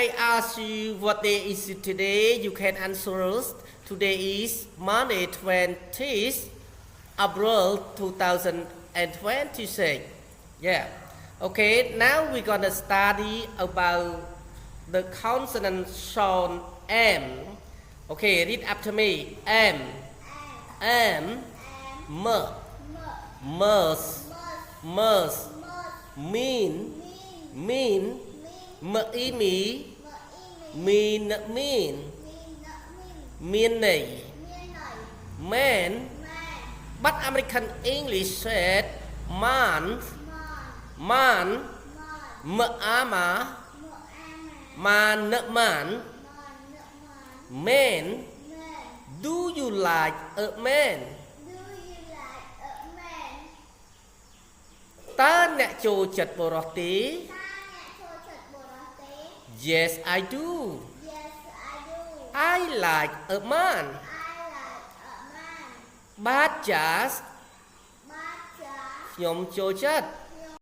I ask you what day is it today, you can answer us. Today is Monday 20th April 2026. Yeah. Okay, now we're gonna study about the consonant sound M. Okay, read after me. M. M. M. Mers. Mers. Mean. Mean. Me. Mean. Mean. Mean. Man. But American English said man. Man. Man. Man. Man. Do you like a man? Ta nè chô chật bồ rò tí. Yes, I do. I like a man. But just ខ្ញុំចូលចិត្ត